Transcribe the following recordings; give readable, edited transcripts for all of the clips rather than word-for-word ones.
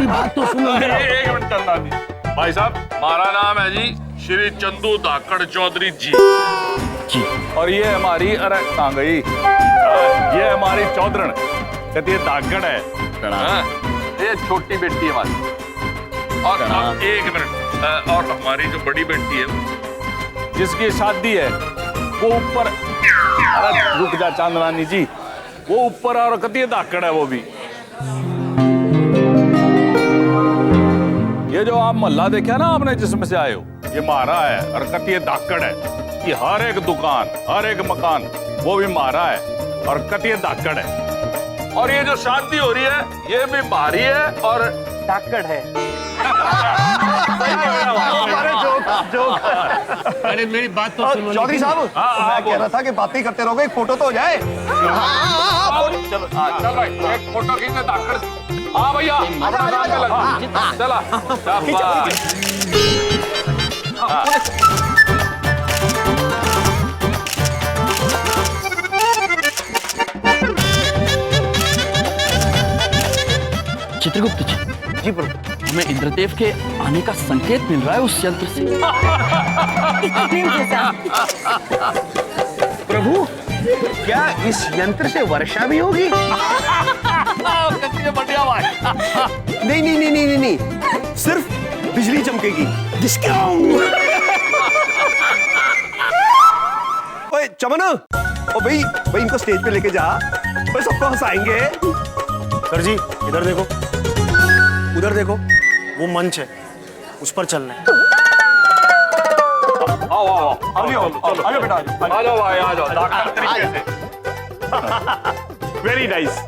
बात तो सुनो। एक मिनट चंदा जी, भाई साहब हमारा नाम है जी श्री चंदू धाकड़ चौधरी जी। जी। और ये हमारी, अरे कहाँ गई, ये हमारी चौधरन कहती है धाकड़ है। ये छोटी बेटी है हमारी। और अब एक मिनट, और हमारी जो बड़ी बेटी है जिसकी शादी है वो ऊपर, अरे रुक जा चांदरानी जी, वो ऊपर और कहती है धाकड़ है वो भी। ये जो आप मोहल्ला देखा ना आपने जिसमें से आए हो, ये मारा है और कहती है धाकड़ है। कि हर एक दुकान, हर एक मकान वो भी मारा है और कहती है धाकड़ है। और ये जो शादी हो रही है ये भी भारी है और धाकड़ है। अरे मेरी बात तो सुनो। चौधरी साहब, मैं कह रहा था कि बातें करते रहोगे, एक फोटो तो हो जाए। चल भाई एक फोटो खींचने धाकड़ से। हाँ भैया अपना काम में लग। चला चित्रगुप्त जी। जी प्रभु। हमें इंद्रदेव के आने का संकेत मिल रहा है उस यंत्र से। प्रभु, क्या इस यंत्र से वर्षा भी होगी? बढ़िया भाई। नहीं नहीं नहीं नहीं नहीं, सिर्फ बिजली चमकेगी। ओए चमन, ओ भाई भाई इनको स्टेज पे लेके जा, भाई सबको हंसाएंगे। सर जी इधर देखो, उधर देखो, वो मंच है, उस पर चलना है। आओ आओ आओ, आयो बेटा, आ जाओ भाई, आ जाओ धाकड़ तरीके से। Very nice.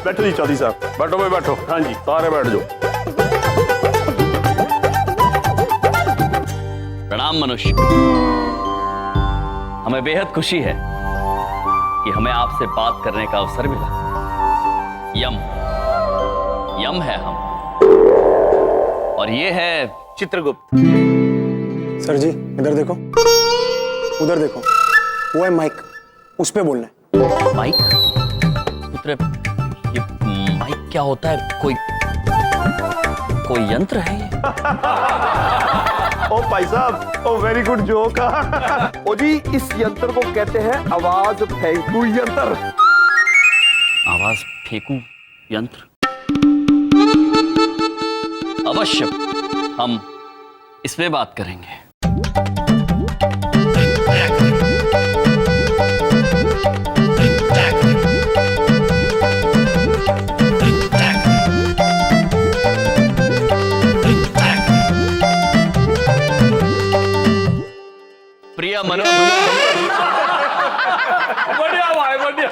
बैठो जी चौधरी साहब। बैठो भाई बैठो। हाँ जी सारे बैठ जाओ। प्रणाम मनुष्य। हमें बेहद खुशी है कि हमें आपसे बात करने का अवसर मिला। यम है हम, और ये है चित्रगुप्त। सर जी इधर देखो, उधर देखो, वो है माइक, उस पे बोलना है। माइक। पुत्र, ये माइक क्या होता है? कोई यंत्र है ये? ओ भाई साहब, ओ वेरी गुड जोक। ओ जी, इस यंत्र को कहते हैं आवाज फेंकू यंत्र। आवाज फेंकू यंत्र? अवश्य हम इसमें बात करेंगे। प्रिय मनुष्य। बढ़िया भाई बढ़िया।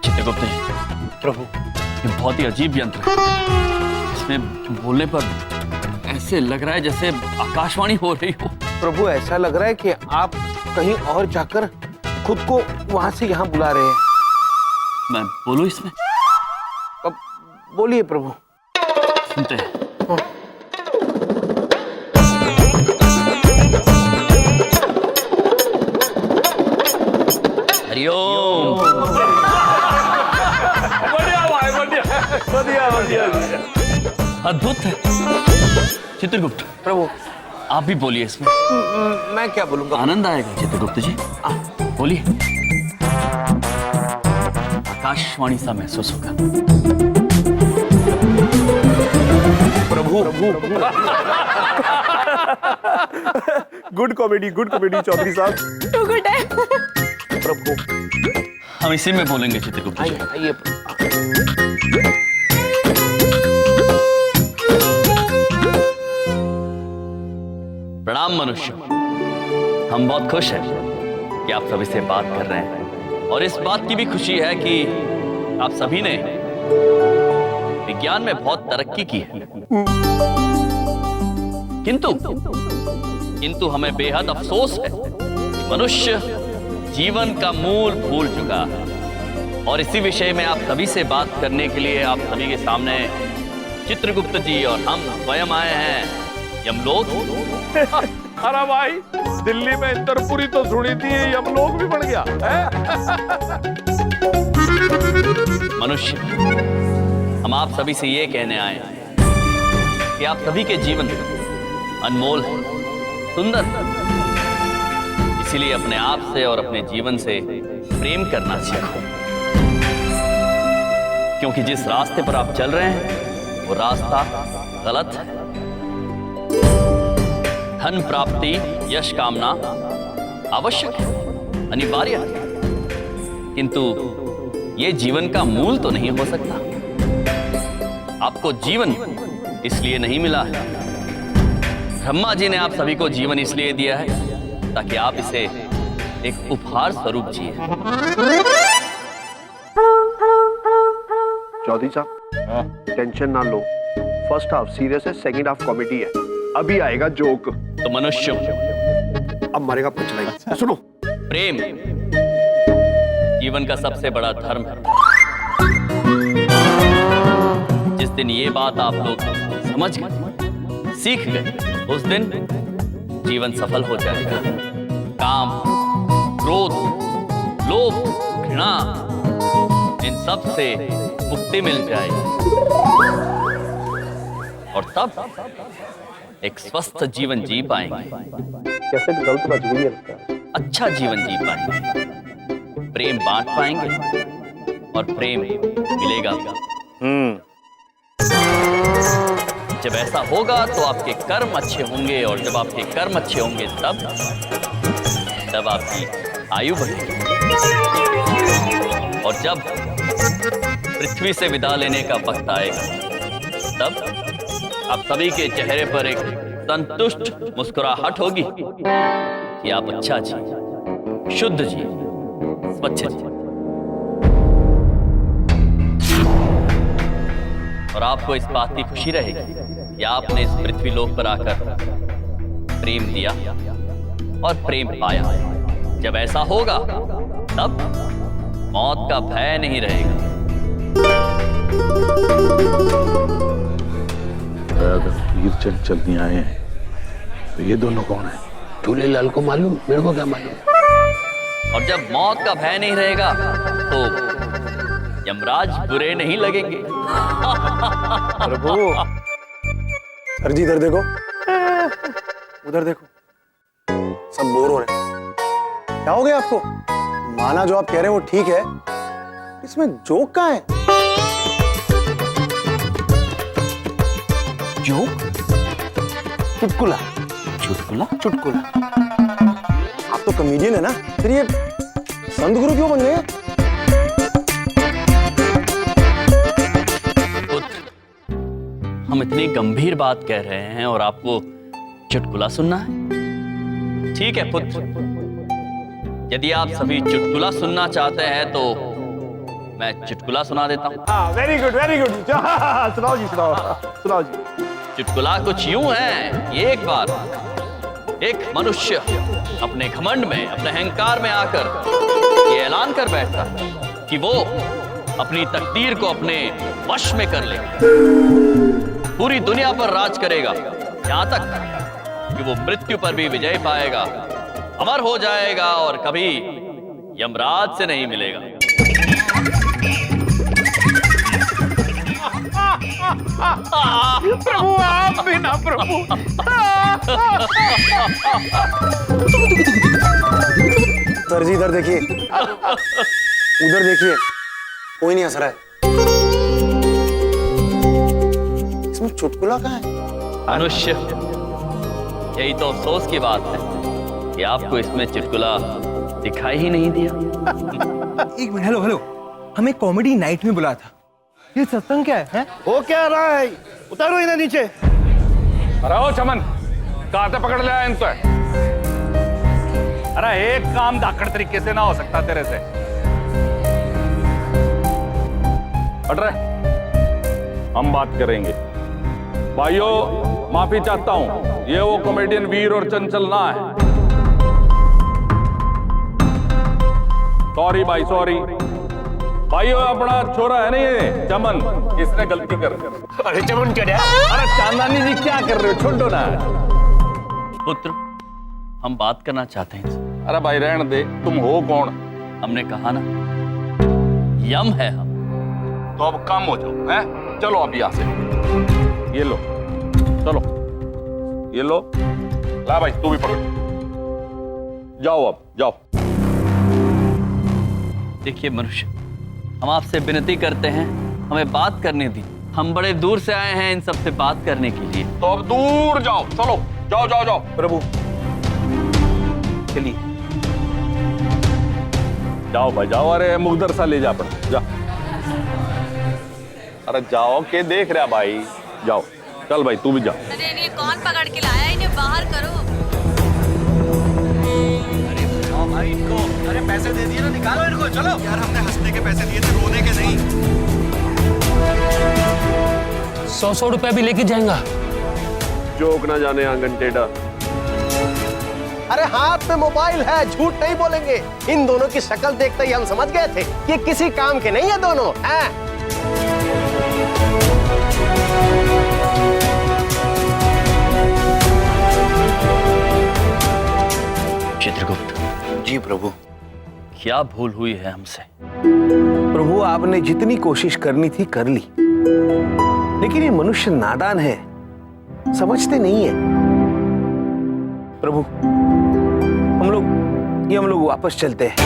चित्रगुप्त जी, प्रभु ये बहुत ही अजीब यंत्र है। इसमें बोलने पर ऐसे लग रहा है जैसे आकाशवाणी हो रही हो। प्रभु, ऐसा लग रहा है कि आप कहीं और जाकर खुद को वहां से यहाँ बुला रहे हैं। मैं बोलूं इसमें? अब बोलिए प्रभु। सुनते हैं। हरिओम। बढ़िया भाई बढ़िया बढ़िया बढ़िया। अद्भुत है। चित्रगुप्त प्रभु, आप भी बोलिए इसमें। मैं क्या बोलूंगा? आनंद आएगा चित्रगुप्त जी, बोलिए। आकाशवाणी सा महसूस होगा। प्रभु, गुड कॉमेडी चौधरी साहब। प्रभु हम इसी में बोलेंगे चित्रगुप्त जी। आइए। प्रणाम मनुष्य। हम बहुत खुश हैं कि आप सभी से बात कर रहे हैं, और इस बात की भी खुशी है कि आप सभी ने विज्ञान में बहुत तरक्की की है। किंतु हमें बेहद अफसोस है कि मनुष्य जीवन का मूल भूल चुका है, और इसी विषय में आप सभी से बात करने के लिए आप सभी के सामने चित्रगुप्त जी और हम स्वयं आए हैं यमलोक। अरे भाई दिल्ली में इंद्रपुरी तो सुनी थी, यमलोक भी बन गया है? मनुष्य, हम आप सभी से ये कहने आए हैं कि आप सभी के जीवन अनमोल है, सुंदर है। इसीलिए अपने आप से और अपने जीवन से प्रेम करना सीखो, क्योंकि जिस रास्ते पर आप चल रहे हैं वो रास्ता गलत है। धन प्राप्ति, यश कामना आवश्यक है, अनिवार्य है, किंतु ये जीवन का मूल तो नहीं हो सकता। आपको जीवन इसलिए नहीं मिला है, ब्रह्मा जी ने आप सभी को जीवन इसलिए दिया है ताकि आप इसे एक उपहार स्वरूप जिए। चौधरी साहब, टेंशन ना लो। फर्स्ट हाफ सीरियस है, सेकंड हाफ कॉमेडी है। अभी आएगा जोक। तो मनुष्य, अब मरेगा पंचलाई। सुनो, प्रेम जीवन का सबसे बड़ा धर्म है। जिस दिन ये बात आप लोग समझ गए, सीख गए, उस दिन जीवन सफल हो जाएगा। काम, क्रोध, लोभ, घृणा, इन सब से मुक्ति मिल जाएगी और तब एक स्वस्थ जीवन जी पाएंगे। कैसे गलत बच गई है? अच्छा जीवन जी पाएंगे, प्रेम बांट पाएंगे और प्रेम मिलेगा। जब ऐसा होगा तो आपके कर्म अच्छे होंगे, और जब आपके कर्म अच्छे होंगे तब आपकी आयु बढ़ेगी। और जब पृथ्वी से विदा लेने का वक्त आएगा, तब आप सभी के चेहरे पर एक संतुष्ट मुस्कुराहट होगी कि आप अच्छा जी, शुद्ध जी, स्वच्छ जी। और आपको इस बात की खुशी रहेगी कि आपने इस पृथ्वी लोक पर आकर प्रेम दिया और प्रेम पाया। जब ऐसा होगा तब मौत का भय नहीं रहेगा। अगर वीर चंद चलनी आए हैं तो ये दोनों कौन है? झूलेलाल को मालूम, मेरे को क्या मालूम। और जब मौत का भय नहीं रहेगा तो यमराज बुरे नहीं लगेंगे। प्रभु, सर जी इधर देखो, उधर देखो, सब बोर हो रहे हैं। क्या हो गया आपको? माना जो आप कह रहे हैं वो ठीक है, इसमें जोक कहाँ है? जोक? चुटकुला? चुटकुला? चुटकुला? आप तो कॉमेडियन है ना, फिर ये संत गुरु क्यों बन गए? पुत्र, हम इतनी गंभीर बात कह रहे हैं और आपको चुटकुला सुनना है? ठीक है पुत्र, यदि आप सभी चुटकुला सुनना चाहते हैं तो मैं चुटकुला सुना देता हूँ। हाँ, वेरी गुड, वेरी गुड। सुनाओ जी, सुनाओ, सुनाओ जी। चुटकुला कुछ यूं है कि एक बार एक मनुष्य अपने घमंड में, अपने अहंकार में आकर ये ऐलान कर बैठता कि वो अपनी तकदीर को अपने वश में कर लेगा, पूरी दुनिया पर राज करेगा, यहां तक कि वो मृत्यु पर भी विजय पाएगा, अमर हो जाएगा और कभी यमराज से नहीं मिलेगा। प्रभु, आप भी ना प्रभु। सर जी इधर देखिए, उधर देखिए, कोई नहीं हंस रहा है। इसमें चुटकुला कहाँ है? मनुष्य, यही तो अफसोस की बात है कि आपको इसमें चुटकुला दिखाई ही नहीं दिया। एक मिनट, हेलो हेलो, हमें कॉमेडी नाइट में बुलाया था, ये सत्संग क्या है? वो क्या रहा है? उतारो इन्हें नीचे। अरे ओ चमन, कहां से पकड़ लिया इनको? अरे एक काम धाकड़ तरीके से ना हो सकता तेरे से। हट रहे, हम बात करेंगे। भाइयों, माफी चाहता हूं, ये वो कॉमेडियन वीर और चंचल ना है। सॉरी भाई, सॉरी भाइयों, अपना छोरा है ना ये चमन, इसने गलती कर। अरे चमन क्या? अरे चांदानी जी क्या कर रहे हो? छोड़ो ना। पुत्र, हम बात करना चाहते हैं इनसे। अरे भाई रहने दे, तुम हो कौन? हमने कहा ना, यम है हम। तो अब कम हो जाओ, हैं? चलो अब यहाँ से। ये लो, चलो, ये लो। ला भाई, तू भी पकड़। जाओ अब, जाओ। देखिए मनुष्य, हम आपसे विनती करते हैं, हमें बात करने दी। हम बड़े दूर से आए हैं इन सब से बात करने के लिए। तो अब दूर जाओ, चलो, जाओ जाओ जाओ। प्रभु चलिए। जाओ भाई जाओ। अरे मुकदर सा ले जा अपना, जा। अरे जाओ, के देख रहा भाई? जाओ, चल भाई तू भी जा। अरे इन्हें कौन पकड़ के लाया? इन्हें बाहर करो। अरे भाई इनको, अरे पैसे दे दिए ना, निकालो इनको। चलो यार, हमने हंसने के पैसे दिए थे, रोने के नहीं। 100 रुपए भी लेके जाएगा। जोक ना जाने आंगन टेढ़ा। अरे हाथ में मोबाइल है, झूठ नहीं बोलेंगे। इन दोनों की शक्ल देखते ही हम समझ गए थे कि किसी काम के नहीं है दोनों। चित्रगुप्त जी प्रभु। क्या भूल हुई है हमसे? प्रभु आपने जितनी कोशिश करनी थी कर ली, लेकिन ये मनुष्य नादान है, समझते नहीं है। प्रभु हम लोग वापस चलते हैं।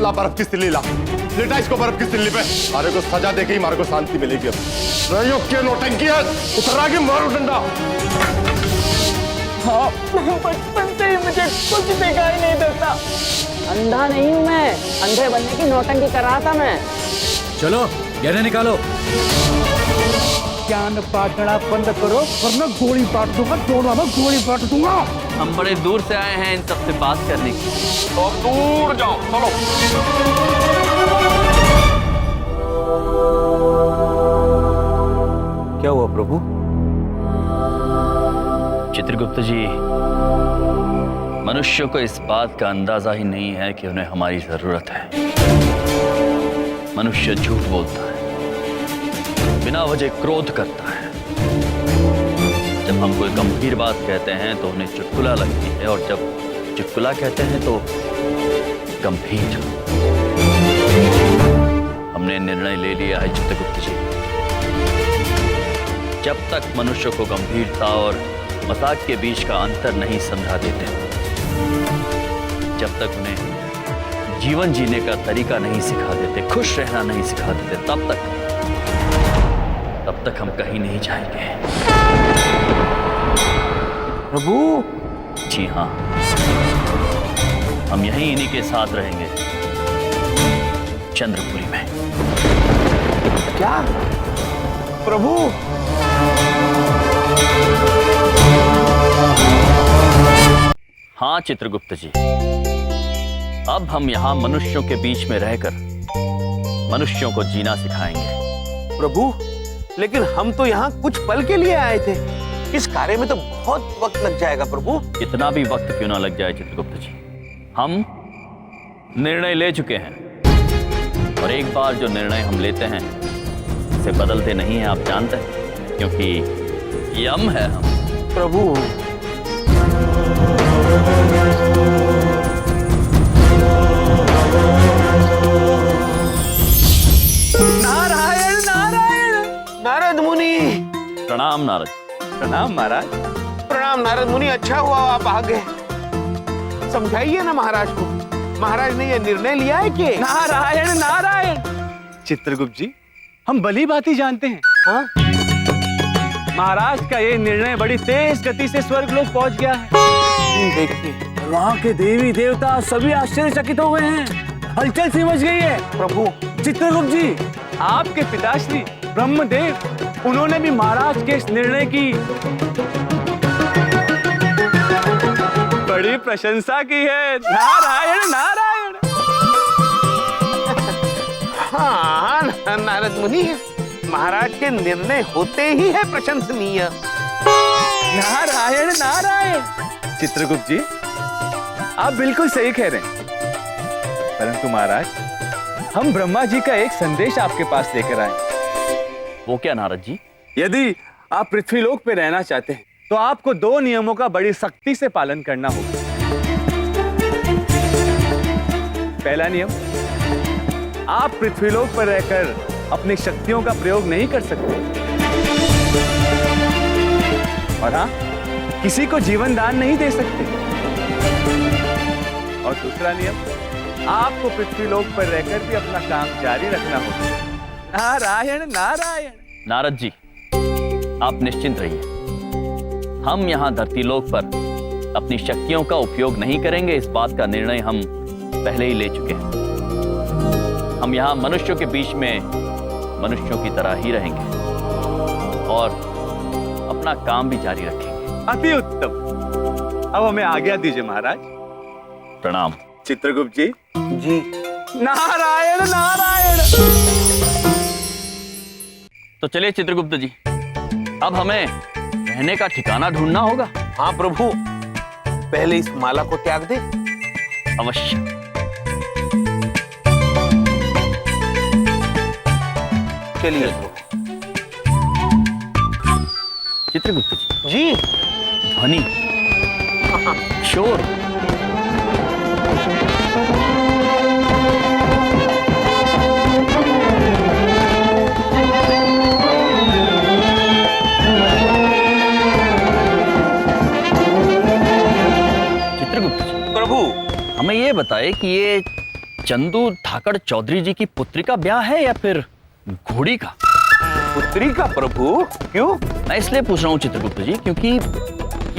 ला बर्फ की सिल्ली ला, लेटा इसको बर्फ की सिल्ली पे। मारे को सजा देके ही मारे को शांति मिलेगी। अब नहीं क्या नौटंकी है, उतर आगे मारो डंडा। हाँ, बचपन से ही मुझे कुछ दिखाई नहीं देता। अंधा नहीं हूँ मैं, अंधे बनने की नौटंकी कर रहा था मैं। चलो गहने निकालो। ज्ञान बांटना बंद करो वरना गोली बांट दूंगा, दोनों में गोली बांट दूंगा। हम बड़े दूर से आए हैं इन सब से बात करने के लिए। तो अब दूर जाओ, चलो। क्या हुआ प्रभु? चित्रगुप्त जी, मनुष्य को इस बात का अंदाजा ही नहीं है कि उन्हें हमारी जरूरत है। मनुष्य झूठ बोलता है, बिना वजह क्रोध करता है। जब हम कोई गंभीर बात कहते हैं तो उन्हें चुटकुला लगती है, और जब चुटकुला कहते हैं तो गंभीर। हमने निर्णय ले लिया है चित्रगुप्त जी, जब तक मनुष्य को गंभीरता और मजाक के बीच का अंतर नहीं समझा देते, जब तक उन्हें जीवन जीने का तरीका नहीं सिखा देते, खुश रहना नहीं सिखा देते, तब तक हम कहीं नहीं जाएंगे। प्रभु जी हाँ, हम यहीं इन्हीं के साथ रहेंगे, चंद्रपुरी में। क्या प्रभु? हाँ चित्रगुप्त जी, अब हम यहाँ मनुष्यों के बीच में रहकर मनुष्यों को जीना सिखाएंगे। प्रभु लेकिन हम तो यहाँ कुछ पल के लिए आए थे, इस कार्य में तो बहुत वक्त लग जाएगा प्रभु। कितना भी वक्त क्यों ना लग जाए चित्रगुप्त जी, हम निर्णय ले चुके हैं, और एक बार जो निर्णय हम लेते हैं उसे बदलते नहीं हैं, आप जानते हैं, क्योंकि यम है हम। प्रभु नारायण नारायण। नारद मुनि। प्रणाम नारद। प्रणाम महाराज। प्रणाम नारद मुनि, अच्छा हुआ आप आ गए। समझाइए ना महाराज को, महाराज ने यह निर्णय लिया है कि। नारायण नारायण। चित्रगुप्त जी, हम भली भांति जानते हैं। हाँ? महाराज का ये निर्णय बड़ी तेज गति से स्वर्गलोक पहुंच गया है। देखिए वहाँ के देवी देवता सभी आश्चर्यचकित हो गए हैं, हलचल सी मच गई है। प्रभु चित्रगुप्त जी, आपके पिताश्री ब्रह्मदेव, उन्होंने भी महाराज के इस निर्णय की बड़ी प्रशंसा की है। नारायण नारायण। हाँ नारद मुनि, महाराज के निर्णय होते ही है प्रशंसनीय। नारायण नारायण। चित्रगुप्त जी, आप बिल्कुल सही कह रहे हैं, परंतु महाराज हम ब्रह्मा जी का एक संदेश आपके पास लेकर आए। वो क्या नारद जी? यदि आप पृथ्वीलोक पे रहना चाहते हैं तो आपको 2 नियमों का बड़ी सख्ती से पालन करना होगा। पहला नियम, आप पृथ्वीलोक पर रहकर अपनी शक्तियों का प्रयोग नहीं कर सकते। और हाँ, किसी को जीवन दान नहीं दे सकते। और दूसरा नियम, आपको पृथ्वीलोक पर रहकर भी अपना काम जारी रखना होगा। नारायण नारायण। नारद जी, आप निश्चिंत रहिए, हम यहाँ धरतीलोक पर अपनी शक्तियों का उपयोग नहीं करेंगे। इस बात का निर्णय हम पहले ही ले चुके हैं। हम यहाँ मनुष्यों के बीच में मनुष्यों की तरह ही रहेंगे और अपना काम भी जारी रखेंगे। अति उत्तम। अब हमें आज्ञा दीजिए महाराज। प्रणाम। चित्रगुप्त जी। जी। नारायण नारायण। तो चलिए चित्रगुप्त जी, अब हमें रहने का ठिकाना ढूंढना होगा। हाँ प्रभु, पहले इस माला को त्याग दे। अवश्य। चलिए। चित्रगुप्त जी। जी। ध्वनि, शोर। चित्रगुप्त जी। प्रभु, हमें ये बताए कि ये चंदू धाकड़ चौधरी जी की पुत्री का ब्याह है या फिर घोड़ी का? पुत्री का प्रभु? क्यों? मैं इसलिए पूछ रहा हूँ चित्रगुप्त जी क्योंकि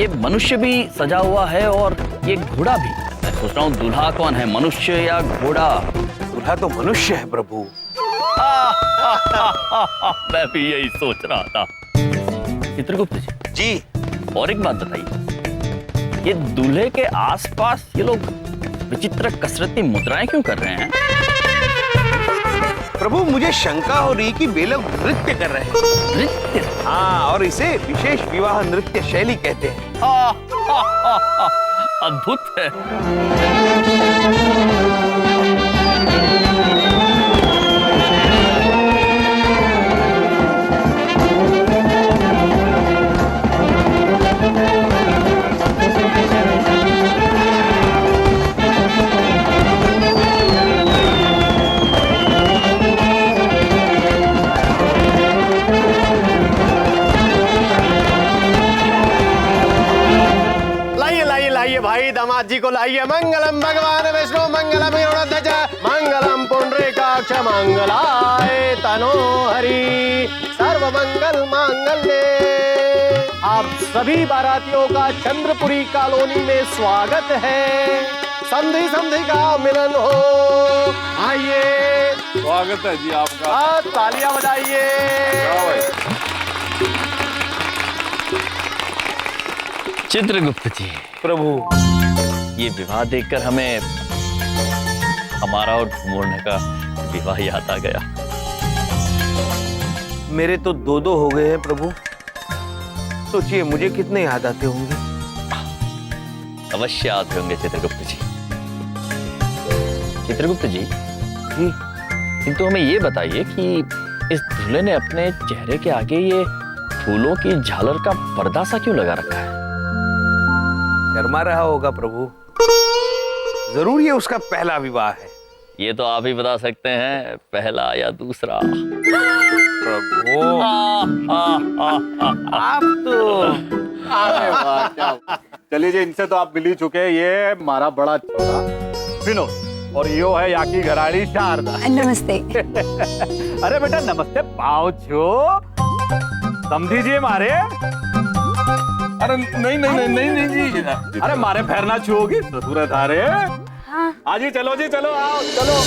ये मनुष्य भी सजा हुआ है और ये घोड़ा भी। मैं सोच रहा हूँ दूल्हा कौन है, मनुष्य या घोड़ा? दूल्हा तो मनुष्य है प्रभु। मैं भी यही सोच रहा था। चित्रगुप्त जी। जी। और एक बात बताइए, ये दूल्हे के आसपास ये लोग विचित्र कसरती मुद्राएं क्यों कर रहे हैं? प्रभु, मुझे शंका हो रही कि वे लोग नृत्य कर रहे हैं। नृत्य? हाँ, और इसे विशेष विवाह नृत्य शैली कहते हैं। अद्भुत है। भाई दामाद जी को लाइए। मंगलम भगवान विष्णु मंगलम गरुड़ध्वज मंगलम पुंडरीकाक्ष मंगलाय तनो हरि सर्व मंगल मांगल्ये। आप सभी बारातियों का चंद्रपुरी कॉलोनी में स्वागत है। संधि संधि का मिलन हो। आइए। स्वागत है जी आपका। तालियां बजाइए। चित्रगुप्त जी। प्रभु, ये विवाह देखकर हमें हमारा और घुमोरने का विवाह याद आ गया। मेरे तो 2 हो गए हैं प्रभु। सोचिए मुझे कितने याद आते होंगे। अवश्य आते होंगे चित्रगुप्त जी। चित्रगुप्त जी। जी। किंतु हमें ये बताइए कि इस दूल्हे ने अपने चेहरे के आगे ये फूलों की झालर का पर्दा सा क्यों लगा रखा है? शर्मा रहा होगा प्रभु। जरूर ये उसका पहला विवाह है। ये तो आप ही बता सकते हैं, पहला या दूसरा। प्रभु, आप तो। चलिए जी, इनसे तो आप मिल ही चुके हैं। ये हमारा बड़ा छोरा विनोद और यो है यहाँ की घराड़ी शारदा। नमस्ते। अरे बेटा नमस्ते, पाओ छो समझी जी मारे। अरे नहीं नहीं नहीं नहीं जी। अरे मारे फेरना छुओगी ससुर थारे। हाँ। आज ही चलो जी, चलो आओ चलो।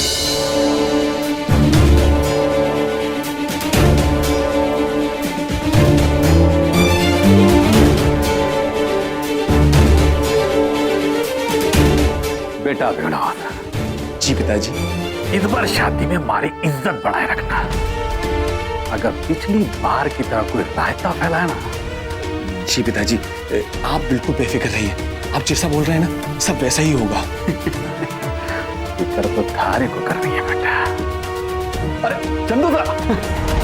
बेटा विनोद। जी पिताजी। इस बार शादी में हमारी इज्जत बढ़ाए रखना। अगर पिछली बार की तरह कोई रायता फैलाए ना। जी पिताजी, आप बिल्कुल बेफिक्र रहिए। आप जैसा बोल रहे हैं ना, सब वैसा ही होगा। फिक्र तो थारे को करनी है बेटा। अरे चंदू सा